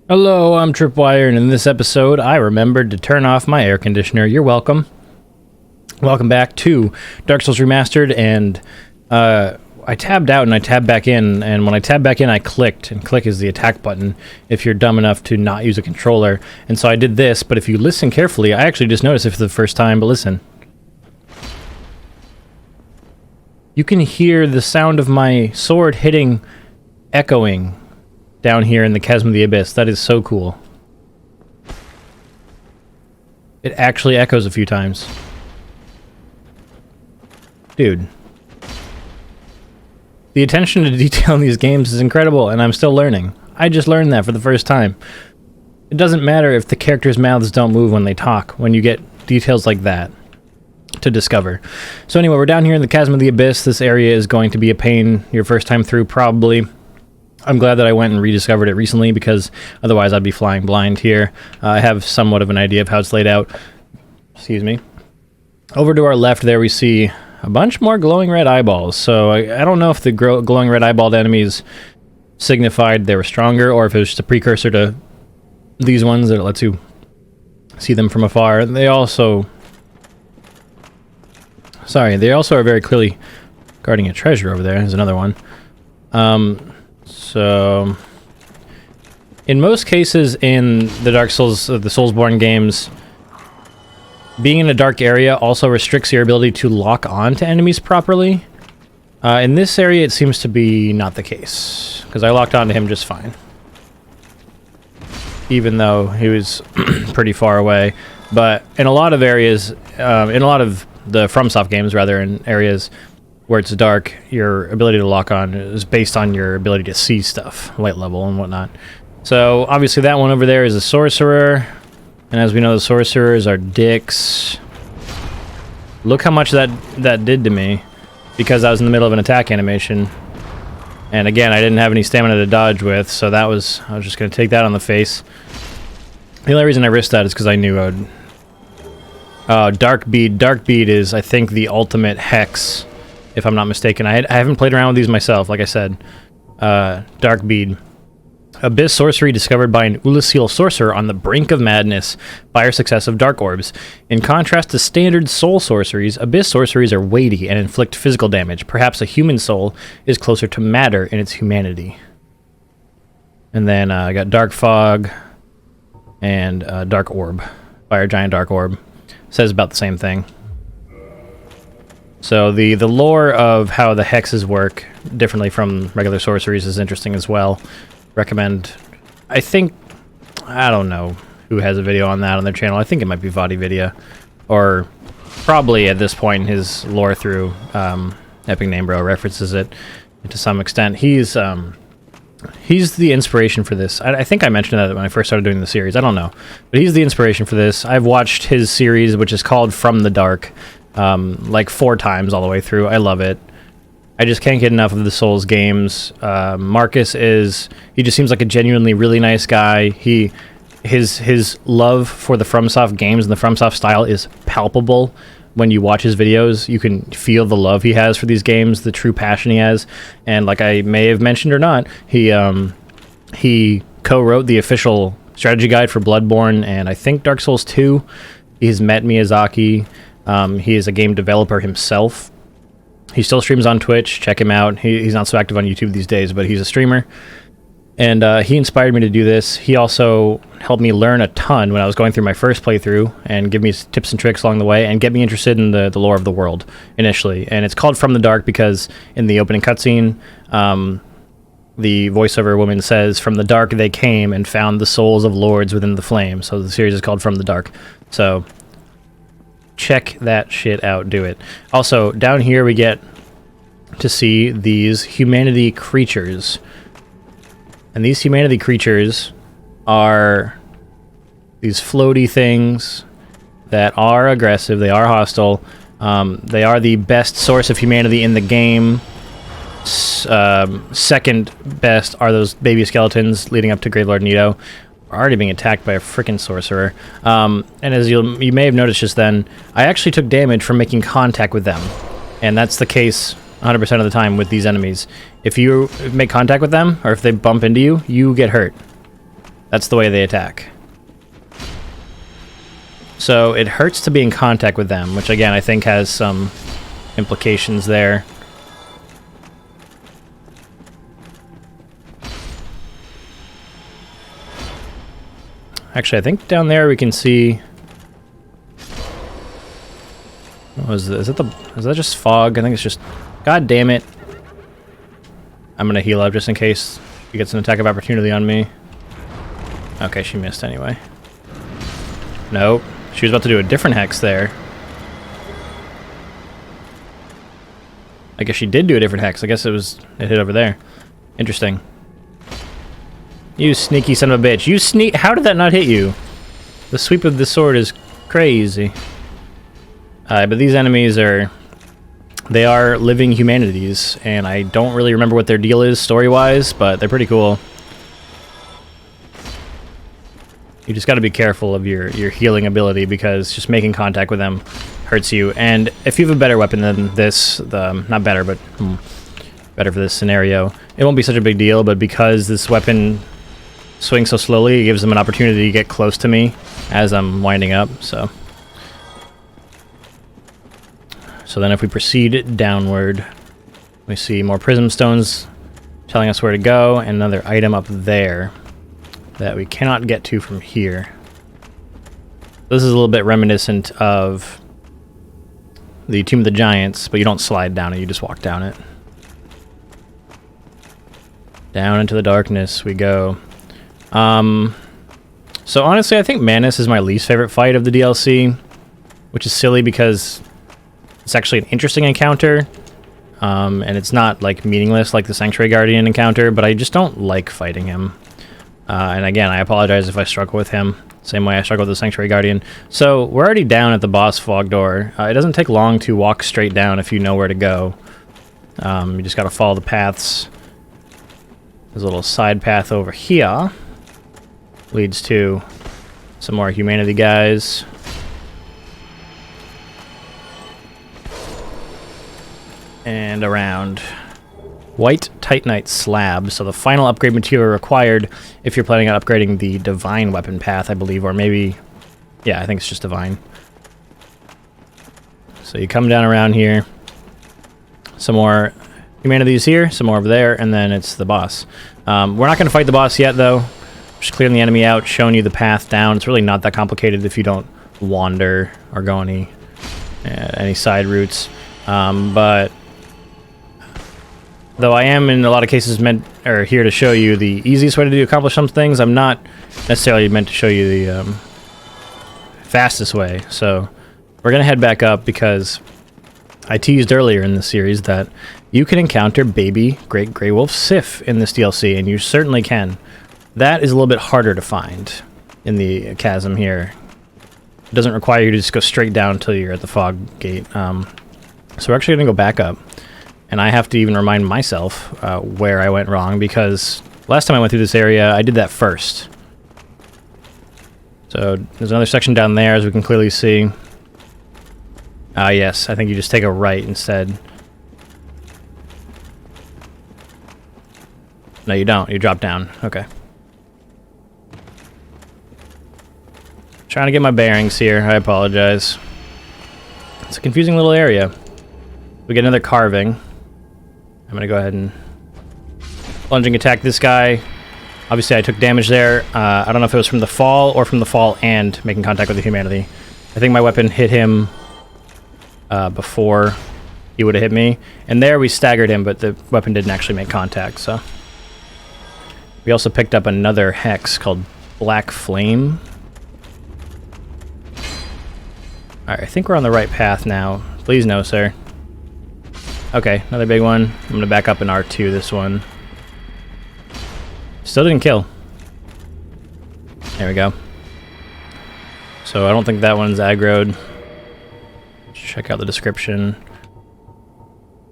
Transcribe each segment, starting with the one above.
Hello, I'm Tripwire, and in this episode, I remembered to turn off my air conditioner. You're welcome. Welcome back to Dark Souls Remastered, and I tabbed out and I tabbed back in, and when I tabbed back in, I clicked, and click is the attack button if you're dumb enough to not use a controller. And so I did this, but if you listen carefully, I actually just noticed it for the first time, but listen. You can hear the sound of my sword hitting, echoing down here in the Chasm of the Abyss. That is so cool. It actually echoes a few times. Dude. The attention to detail in these games is incredible, and I'm still learning. I just learned that for the first time. It doesn't matter if the characters' mouths don't move when they talk, when you get details like that to discover. So anyway, we're down here in the Chasm of the Abyss. This area is going to be a pain your first time through, probably. I'm glad that I went and rediscovered it recently, because otherwise I'd be flying blind here. I have somewhat of an idea of how it's laid out. Excuse me. Over to our left there we see a bunch more glowing red eyeballs. So I don't know if the glowing red eyeballed enemies signified they were stronger, or if it was just a precursor to these ones that lets you see them from afar. They also are very clearly guarding a treasure over there. There's another one. So, in most cases in the Dark Souls, the Soulsborne games, being in a dark area also restricts your ability to lock on to enemies properly. In this area, it seems to be not the case, because I locked on to him just fine, even though he was pretty far away. But in a lot of areas, in a lot of the FromSoft games, rather, in areas where it's dark, your ability to lock on is based on your ability to see stuff, light level and whatnot. So obviously that one over there is a sorcerer, and as we know, the sorcerers are dicks. Look how much that did to me, because I was in the middle of an attack animation, and again, I didn't have any stamina to dodge with, so I was just going to take that on the face. The only reason I risked that is because I knew I would... Dark Bead is, I think, the ultimate hex, if I'm not mistaken. I haven't played around with these myself, like I said. Dark Bead. Abyss sorcery discovered by an Ulasil sorcerer on the brink of madness by her success of dark orbs. In contrast to standard soul sorceries, Abyss sorceries are weighty and inflict physical damage. Perhaps a human soul is closer to matter in its humanity. And then I got Dark Fog and Dark Orb. Fire Giant Dark Orb. Says about the same thing. So the lore of how the hexes work differently from regular sorceries is interesting as well. Recommend. I don't know who has a video on that on their channel. I think it might be Vadi or probably at this point his lore through Epic Name Bro references it to some extent. He's the inspiration for this. I think I mentioned that when I first started doing the series. I don't know, but he's the inspiration for this. I've watched his series, which is called From the Dark, like 4 times all the way through. I love it. I just can't get enough of the Souls games. Marcus he just seems like a genuinely really nice guy. His love for the FromSoft games and the FromSoft style is palpable. When you watch his videos, you can feel the love he has for these games, the true passion he has. And like I may have mentioned or not, he co-wrote the official strategy guide for Bloodborne and I think Dark Souls 2. He's met Miyazaki. He is a game developer himself. He still streams on Twitch. Check him out. He's not so active on YouTube these days, but he's a streamer. And he inspired me to do this. He also helped me learn a ton when I was going through my first playthrough and give me tips and tricks along the way and get me interested in the lore of the world initially. And it's called From the Dark because in the opening cutscene, the voiceover woman says, "From the dark they came and found the souls of lords within the flame." So the series is called From the Dark. So check that shit out. Do it. Also, down here we get to see these humanity creatures. And these humanity creatures are these floaty things that are aggressive. They are hostile. They are the best source of humanity in the game. Second best are those baby skeletons leading up to Gravelord Nito. We're already being attacked by a freaking sorcerer. And as you may have noticed just then, I actually took damage from making contact with them. And that's the case 100% of the time with these enemies. If you make contact with them, or if they bump into you, you get hurt. That's the way they attack. So it hurts to be in contact with them, which again I think has some implications there. Actually, I think down there we can see... What was this? Is that just fog? I think it's just... God damn it. I'm gonna heal up just in case he gets an attack of opportunity on me. Okay, she missed anyway. Nope. She was about to do a different hex there. I guess she did do a different hex. I guess it hit over there. Interesting. You sneaky son of a bitch. You sneak... How did that not hit you? The sweep of the sword is crazy. But these enemies are... They are living humanities, and I don't really remember what their deal is story-wise, but they're pretty cool. You just gotta be careful of your healing ability, because just making contact with them hurts you. And if you have a better weapon than this, not better, but better for this scenario, it won't be such a big deal, but because this weapon swings so slowly, it gives them an opportunity to get close to me as I'm winding up, so... So then if we proceed downward, we see more prism stones telling us where to go, and another item up there that we cannot get to from here. This is a little bit reminiscent of the Tomb of the Giants, but you don't slide down it, you just walk down it. Down into the darkness we go. So honestly, I think Manus is my least favorite fight of the DLC, which is silly because it's actually an interesting encounter, and it's not like meaningless like the Sanctuary Guardian encounter, but I just don't like fighting him. And again, I apologize if I struggle with him, same way I struggle with the Sanctuary Guardian. So we're already down at the boss fog door. It doesn't take long to walk straight down if you know where to go. You just gotta follow the paths. There's a little side path over here. Leads to some more humanity guys. And around. White Titanite slab, so the final upgrade material required if you're planning on upgrading the divine weapon path, I believe, or maybe, yeah, I think it's just divine. So you come down around here, some more humanities here, some more over there, and then it's the boss. We're not going to fight the boss yet, though. Just clearing the enemy out, showing you the path down. It's really not that complicated if you don't wander or go any side routes, but though I am in a lot of cases here to show you the easiest way to accomplish some things, I'm not necessarily meant to show you the fastest way. So we're gonna head back up because I teased earlier in the series that you can encounter baby Great Grey Wolf Sif in this DLC, and you certainly can. That is a little bit harder to find in the chasm here. It doesn't require you to just go straight down until you're at the fog gate. So we're actually gonna go back up. And I have to even remind myself where I went wrong, because last time I went through this area, I did that first. So there's another section down there, as we can clearly see. Yes, I think you just take a right instead. No, you don't. You drop down. Okay. Trying to get my bearings here. I apologize. It's a confusing little area. We get another carving. I'm going to go ahead and plunging attack this guy. Obviously, I took damage there. I don't know if it was from the fall or from the fall and making contact with the humanity. I think my weapon hit him before he would have hit me. And there we staggered him, but the weapon didn't actually make contact. So we also picked up another hex called Black Flame. Alright, I think we're on the right path now. Please no, sir. Okay, another big one. I'm gonna back up in R2 this one. Still didn't kill. There we go. So I don't think that one's aggroed. Check out the description.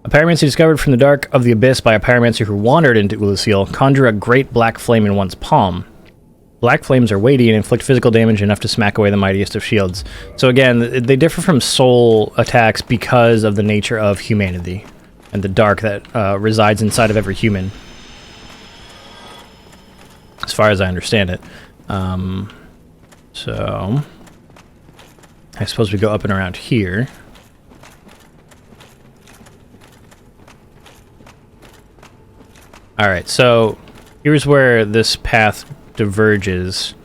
A pyromancy discovered from the dark of the abyss by a pyromancer who wandered into Ulusil. Conjure a great black flame in one's palm. Black flames are weighty and inflict physical damage enough to smack away the mightiest of shields. So again, they differ from soul attacks because of the nature of humanity and the dark that resides inside of every human, as far as I understand it. So I suppose we go up and around here. Alright, so here's where this path diverges.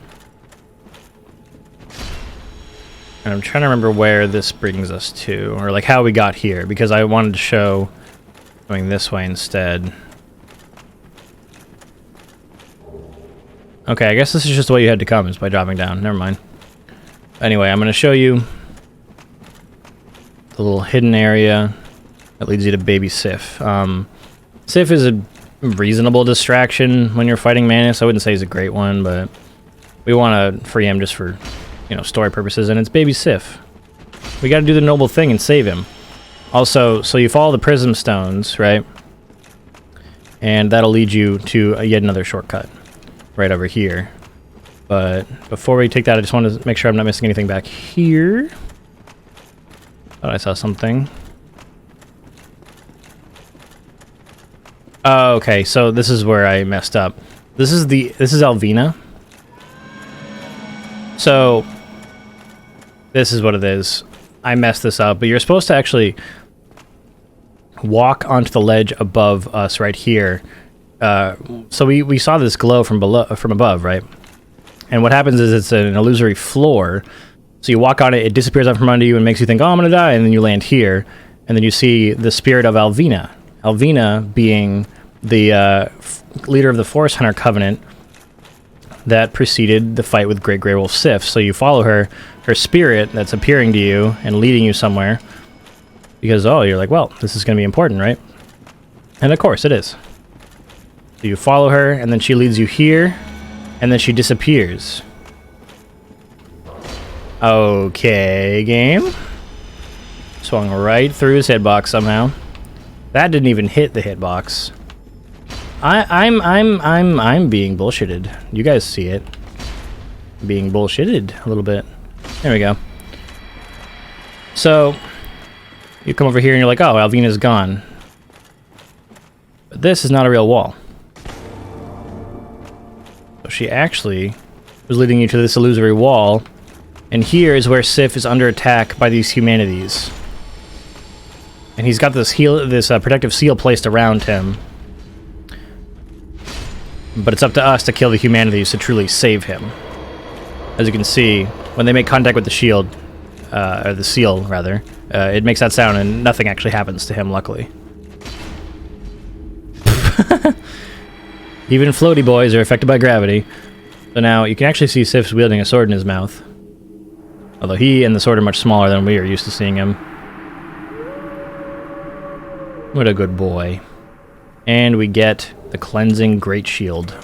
And I'm trying to remember where this brings us to, or like how we got here, because I wanted to show going this way instead. Okay, I guess this is just the way you had to come, is by dropping down. Never mind. Anyway, I'm going to show you the little hidden area that leads you to Baby Sif. Sif is a reasonable distraction when you're fighting Manus. I wouldn't say he's a great one, but we want to free him just for, you know, story purposes, and it's Baby Sif. We got to do the noble thing and save him. Also, so you follow the prism stones, right? And that'll lead you to yet another shortcut right over here. But before we take that, I just want to make sure I'm not missing anything back here. Thought I saw something. Oh, okay, so this is where I messed up. This is Alvina. So this is what it is. I messed this up, but you're supposed to actually walk onto the ledge above us right here. So we saw this glow from above, right? And what happens is it's an illusory floor. So you walk on it, it disappears out from under you and makes you think, oh, I'm gonna die, and then you land here, and then you see the spirit of Alvina. Alvina being the leader of the Forest Hunter Covenant that preceded the fight with Great Grey Wolf Sif. So you follow her spirit that's appearing to you and leading you somewhere, because, oh, you're like, well, this is going to be important, right? And of course it is. So you follow her, and then she leads you here, and then she disappears. Okay, game. Swung right through his hitbox somehow. That didn't even hit the hitbox. I'm being bullshitted. You guys see it. Being bullshitted a little bit. There we go. So you come over here and you're like, oh, Alvina's gone. But this is not a real wall. So she actually was leading you to this illusory wall, and here is where Sif is under attack by these humanities. And he's got this protective seal placed around him. But it's up to us to kill the humanities to truly save him. As you can see, when they make contact with the shield, or the seal, rather, it makes that sound and nothing actually happens to him, luckily. Even floaty boys are affected by gravity. So now you can actually see Sif's wielding a sword in his mouth. Although he and the sword are much smaller than we are used to seeing him. What a good boy. And we get the Cleansing Great Shield.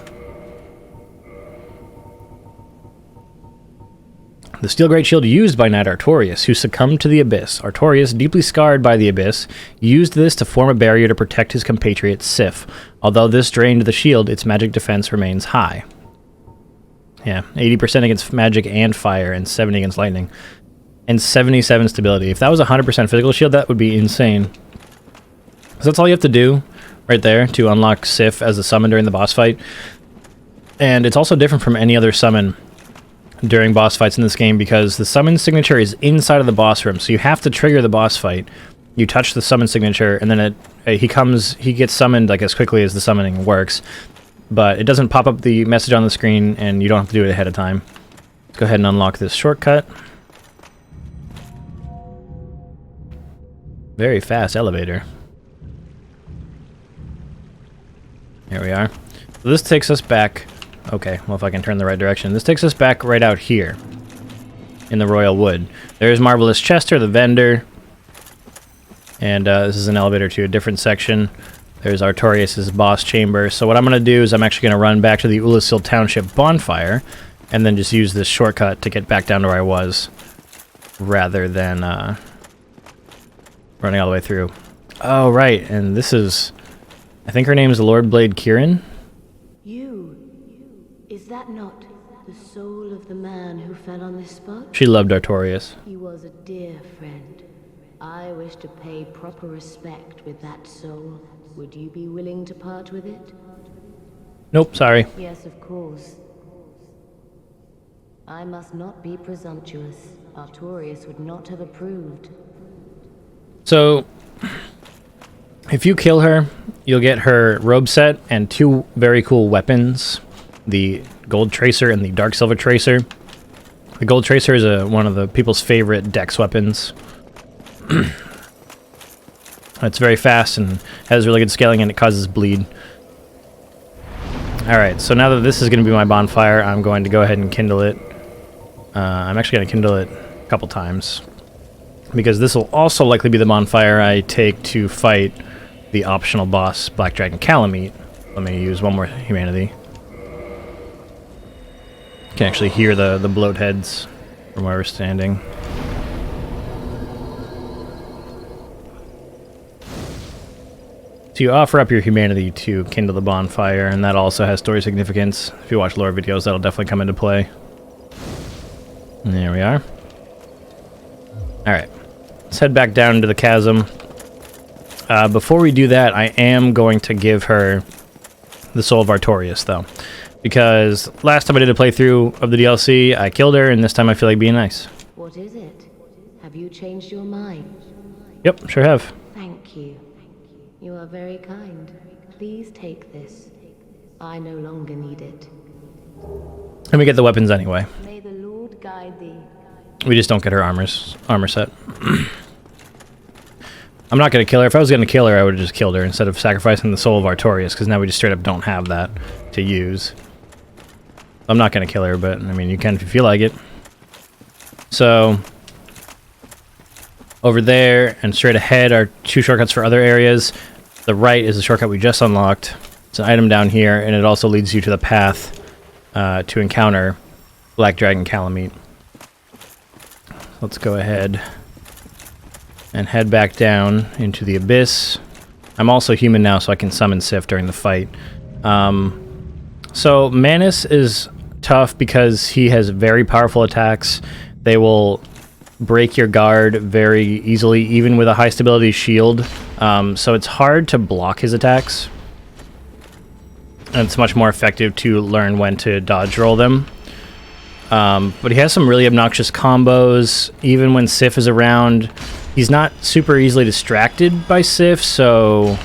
The Steel Great Shield used by Knight Artorias, who succumbed to the Abyss. Artorias, deeply scarred by the Abyss, used this to form a barrier to protect his compatriot Sif. Although this drained the shield, its magic defense remains high. Yeah, 80% against magic and fire, and 70 against lightning. And 77 stability. If that was 100% physical shield, that would be insane. So that's all you have to do right there to unlock Sif as a summon during the boss fight. And it's also different from any other summon during boss fights in this game, because the summon signature is inside of the boss room. So you have to trigger the boss fight. You touch the summon signature, and then he gets summoned like as quickly as the summoning works. But it doesn't pop up the message on the screen, and you don't have to do it ahead of time. Let's go ahead and unlock this shortcut. Very fast elevator. Here we are. So this takes us back. Okay, well, if I can turn the right direction. This takes us back right out here in the Royal Wood. There's Marvelous Chester, the vendor. And this is an elevator to a different section. There's Artorias' boss chamber. So what I'm going to do is I'm actually going to run back to the Ulasil Township bonfire and then just use this shortcut to get back down to where I was, rather than running all the way through. Oh, right, and this is... I think her name is Lord Blade Kieran. Is that not the soul of the man who fell on this spot? She loved Artorias. He was a dear friend. I wish to pay proper respect with that soul. Would you be willing to part with it? Nope, sorry. Yes, of course. I must not be presumptuous. Artorias would not have approved. So, if you kill her, you'll get her robe set and 2 very cool weapons. The Gold Tracer and the Dark Silver Tracer. The Gold Tracer is one of the people's favorite dex weapons. It's very fast and has really good scaling, and it causes bleed. Alright, so now that this is going to be my bonfire, I'm going to go ahead and kindle it. I'm actually going to kindle it a couple times, because this will also likely be the bonfire I take to fight the optional boss, Black Dragon Calamite. Let me use one more humanity. You can actually hear the bloat heads from where we're standing. So you offer up your humanity to kindle the bonfire, and that also has story significance. If you watch lore videos, that'll definitely come into play. And there we are. Alright, let's head back down to the chasm. Before we do that, I am going to give her the Soul of Artorias, though. Because last time I did a playthrough of the DLC, I killed her, and this time I feel like being nice. What is it? Have you changed your mind? Yep, sure have. Thank you. You are very kind. Please take this. I no longer need it. Let me get the weapons anyway. May the Lord guide thee. We just don't get her armor set. I'm not going to kill her. If I was going to kill her, I would have just killed her instead of sacrificing the Soul of Artorias, because now we just straight up don't have that to use. I'm not going to kill her, but, I mean, you can if you feel like it. So, over there and straight ahead are 2 shortcuts for other areas. The right is the shortcut we just unlocked. It's an item down here, and it also leads you to the path to encounter Black Dragon Calamite. Let's go ahead and head back down into the abyss. I'm also human now, so I can summon Sif during the fight. So Manus is tough because he has very powerful attacks. They will break your guard very easily, even with a high stability shield. So it's hard to block his attacks. And it's much more effective to learn when to dodge roll them. But he has some really obnoxious combos. Even when Sif is around, he's not super easily distracted by Sif, so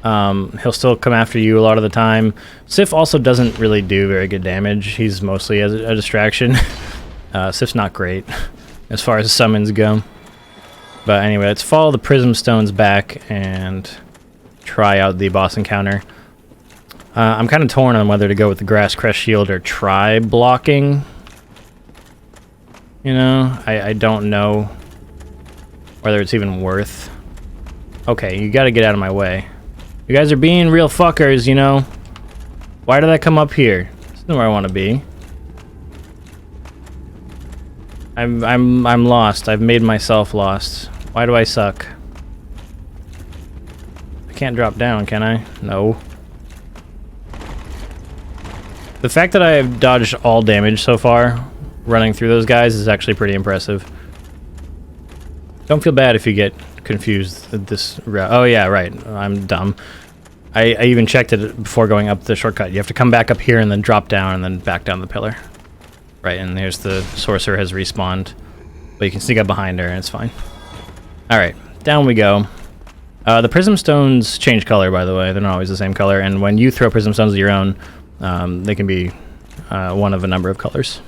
he'll still come after you a lot of the time. Sif also doesn't really do very good damage. He's mostly a distraction. Sif's not great as far as summons go. But anyway, let's follow the Prism Stones back and try out the boss encounter. I'm kind of torn on whether to go with the Grass Crest Shield or try blocking. You know, I don't know whether it's even worth. Okay, you gotta get out of my way. You guys are being real fuckers, you know. Why did I come up here? This isn't where I want to be. I'm lost. I've made myself lost. Why do I suck? I can't drop down, can I? No. The fact that I have dodged all damage so far, running through those guys, is actually pretty impressive. Don't feel bad if you get confused at this route. Oh yeah, right. I'm dumb. I even checked it before going up the shortcut. You have to come back up here and then drop down and then back down the pillar. Right, and there's the sorcerer has respawned. But you can sneak up behind her and it's fine. Alright, down we go. The prism stones change color, by the way. They're not always the same color. And when you throw prism stones of your own, they can be one of a number of colors.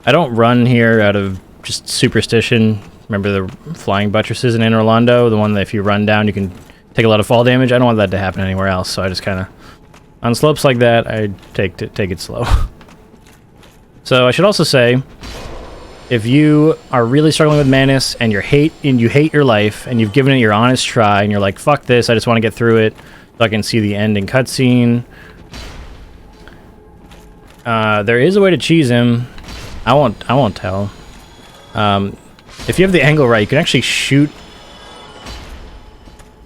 I don't run here out of just superstition. Remember the flying buttresses in Anne Orlando? The one that if you run down, you can take a lot of fall damage? I don't want that to happen anywhere else, so I just kind of... On slopes like that, I take it slow. So I should also say, if you are really struggling with Manus and you hate your life, and you've given it your honest try, and you're like, fuck this, I just want to get through it, so I can see the ending cutscene. There is a way to cheese him. I won't tell. If you have the angle right, you can actually shoot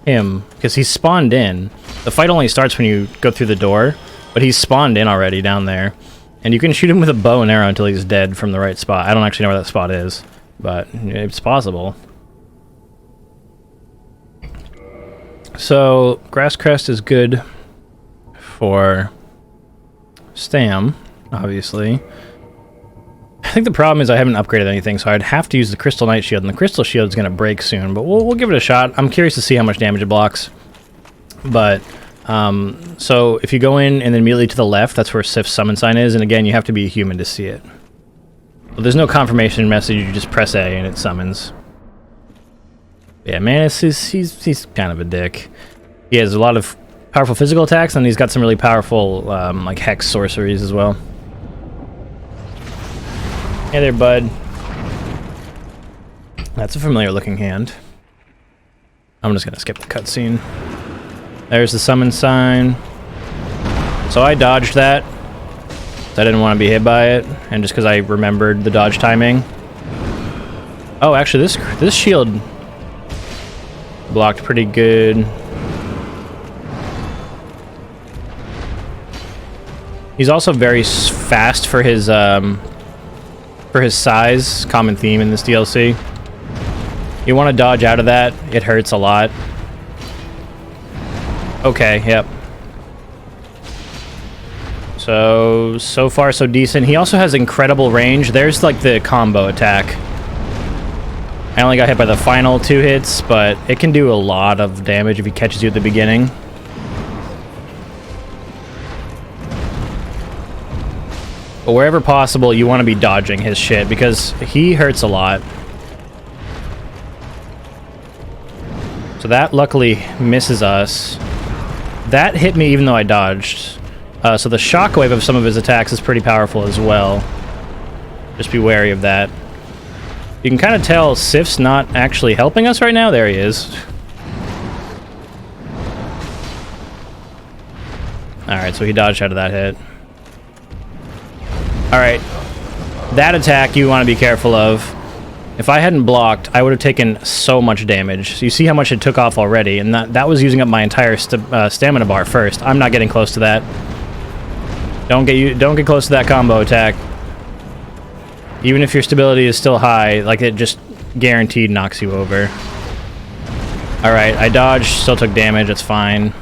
him, because he's spawned in. The fight only starts when you go through the door, but he's spawned in already down there. And you can shoot him with a bow and arrow until he's dead from the right spot. I don't actually know where that spot is, but it's possible. So, Grass Crest is good for Stam, obviously. I think the problem is I haven't upgraded anything, so I'd have to use the Crystal Knight Shield, and the Crystal Shield is going to break soon, but we'll give it a shot. I'm curious to see how much damage it blocks. But, so if you go in and then immediately to the left, that's where Sif's summon sign is, and again, you have to be a human to see it. Well, there's no confirmation message, you just press A and it summons. Yeah, Manus, he's kind of a dick. He has a lot of powerful physical attacks, and he's got some really powerful, like, hex sorceries as well. Hey there, bud. That's a familiar looking hand. I'm just gonna skip the cutscene. There's the summon sign. So I dodged that. I didn't want to be hit by it, and just because I remembered the dodge timing. Oh, actually, this shield blocked pretty good. He's also very fast for his size. Common theme in this DLC. You want to dodge out of that. It hurts a lot. Okay, yep. So far so decent. He also has incredible range. There's like the combo attack. I only got hit by the final 2 hits, but it can do a lot of damage if he catches you at the beginning. But wherever possible, you want to be dodging his shit, because he hurts a lot. So that luckily misses us. That hit me even though I dodged. So the shockwave of some of his attacks is pretty powerful as well. Just be wary of that. You can kind of tell Sif's not actually helping us right now. There he is. Alright, so he dodged out of that hit. Alright. That attack you want to be careful of. If I hadn't blocked, I would have taken so much damage. So you see how much it took off already, and that was using up my entire stamina bar first. I'm not getting close to that. Don't get close to that combo attack. Even if your stability is still high, like, it just guaranteed knocks you over. Alright, I dodged, still took damage, it's fine.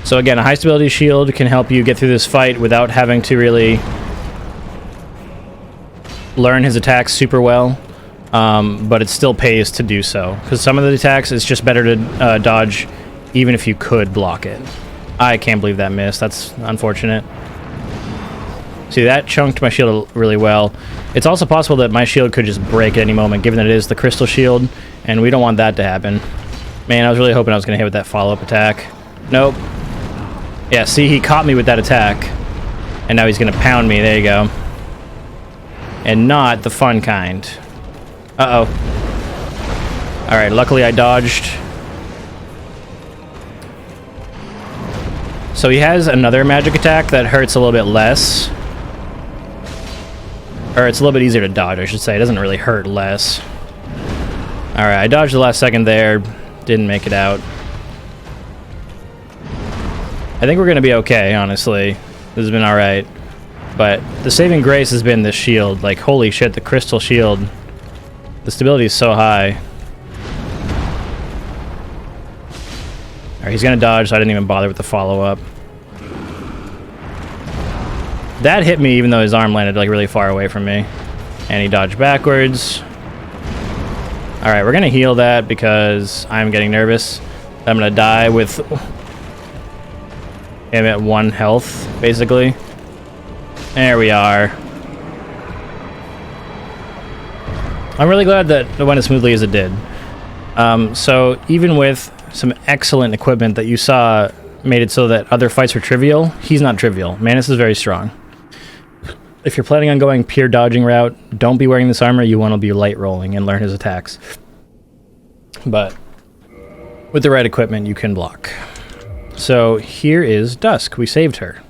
So again, a high stability shield can help you get through this fight without having to really learn his attacks super well. But it still pays to do so, because some of the attacks it's just better to dodge even if you could block it. I can't believe that missed. That's unfortunate. See, that chunked my shield really well. It's also possible that my shield could just break at any moment, given that it is the crystal shield, and we don't want that to happen. Man, I was really hoping I was going to hit with that follow-up attack. Nope. Yeah, see, he caught me with that attack, and now he's going to pound me. There you go. And not the fun kind. Uh-oh. Alright, luckily I dodged. So he has another magic attack that hurts a little bit less. Or it's a little bit easier to dodge, I should say. It doesn't really hurt less. Alright, I dodged the last second there. Didn't make it out. I think we're going to be okay, honestly. This has been alright. But the saving grace has been this shield. Like, holy shit, the crystal shield. The stability is so high. Alright, he's gonna dodge, so I didn't even bother with the follow-up. That hit me even though his arm landed like really far away from me. And he dodged backwards. Alright, we're gonna heal that because I'm getting nervous. I'm gonna die with him at 1 health, basically. There we are. I'm really glad that it went as smoothly as it did. So even with some excellent equipment that you saw made it so that other fights were trivial, he's not trivial. Manus is very strong. If you're planning on going pure dodging route, don't be wearing this armor. You want to be light rolling and learn his attacks. But with the right equipment, you can block. So here is Dusk. We saved her.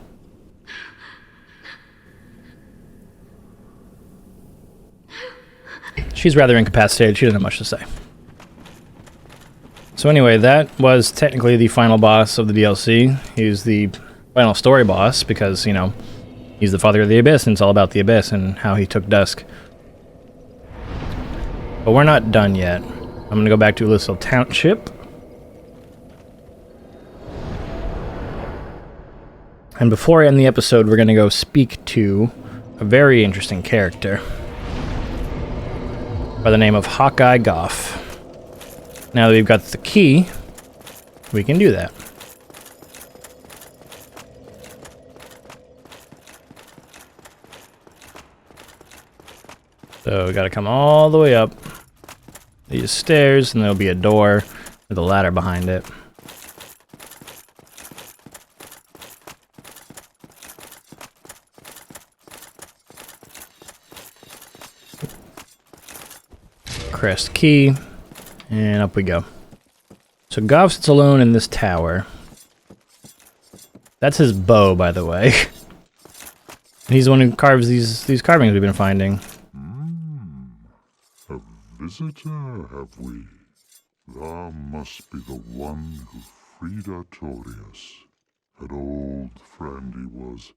She's rather incapacitated. She doesn't have much to say. So anyway, that was technically the final boss of the DLC. He's the final story boss because, you know, he's the father of the Abyss, and it's all about the Abyss and how he took Dusk. But we're not done yet. I'm going to go back to Little Township. And before I end the episode, we're going to go speak to a very interesting character by the name of Hawkeye Goff. Now that we've got the key, we can do that. So we got to come all the way up these stairs, and there'll be a door with a ladder behind it. Crest key, and up we go. So Goff sits alone in this tower. That's his bow, by the way. He's the one who carves these carvings we've been finding. A visitor, have we? Thou must be the one who freed Artorias. An old friend he was.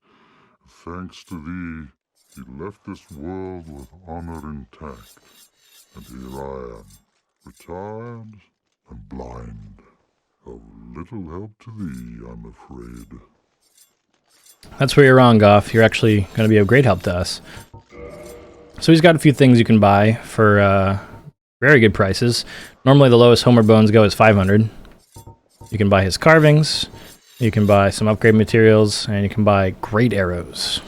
Thanks to thee, he left this world with honor intact. And here I am, retired and blind. Of little help to thee, I'm afraid. That's where you're wrong, Goff. You're actually going to be of great help to us. So he's got a few things you can buy for very good prices. Normally the lowest Homer bones go is 500. You can buy his carvings, you can buy some upgrade materials, and you can buy great arrows.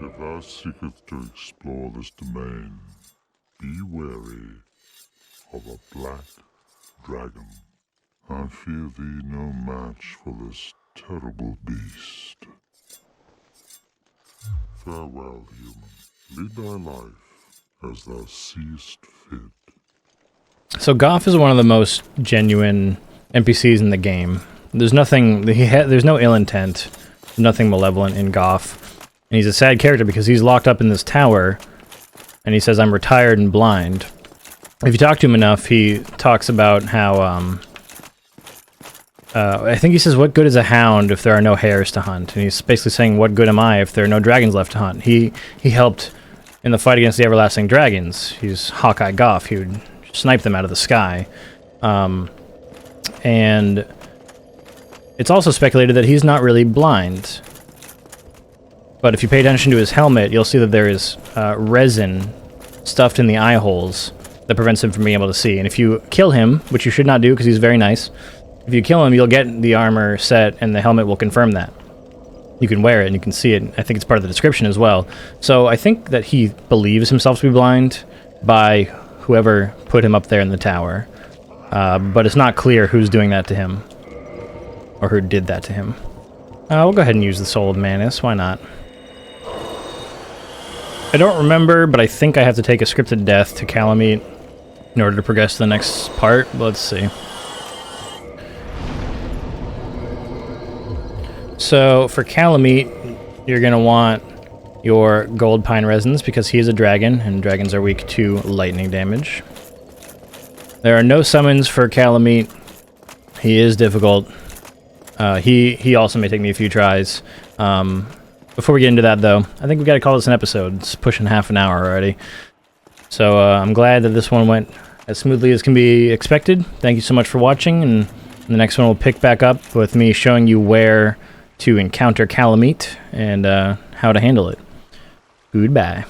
If thou seekest to explore this domain, be wary of a black dragon. I fear thee no match for this terrible beast. Farewell, human. Lead thy life as thou seest fit. So Goff is one of the most genuine NPCs in the game. There's nothing, there's no ill intent, nothing malevolent in Goff. And he's a sad character because he's locked up in this tower, and he says, I'm retired and blind. If you talk to him enough, he talks about how, I think he says, what good is a hound if there are no hares to hunt? And he's basically saying, what good am I if there are no dragons left to hunt? He helped in the fight against the everlasting dragons. He's Hawkeye Goff. He would snipe them out of the sky. And it's also speculated that he's not really blind. But if you pay attention to his helmet, you'll see that there is resin stuffed in the eye holes that prevents him from being able to see. And if you kill him, which you should not do because he's very nice, if you kill him, you'll get the armor set, and the helmet will confirm that. You can wear it, and you can see it. I think it's part of the description as well. So I think that he believes himself to be blind by whoever put him up there in the tower. But it's not clear who's doing that to him, or who did that to him. We'll go ahead and use the Soul of Manus. Why not? I don't remember, but I think I have to take a scripted death to Calamite in order to progress to the next part. Let's see. So for Calamite, you're going to want your gold pine resins because he is a dragon, and dragons are weak to lightning damage. There are no summons for Calamite. He is difficult. He also may take me a few tries. Before we get into that, though, I think we've got to call this an episode. It's pushing half an hour already. So I'm glad that this one went as smoothly as can be expected. Thank you so much for watching, and the next one will pick back up with me showing you where to encounter Calamite and how to handle it. Goodbye.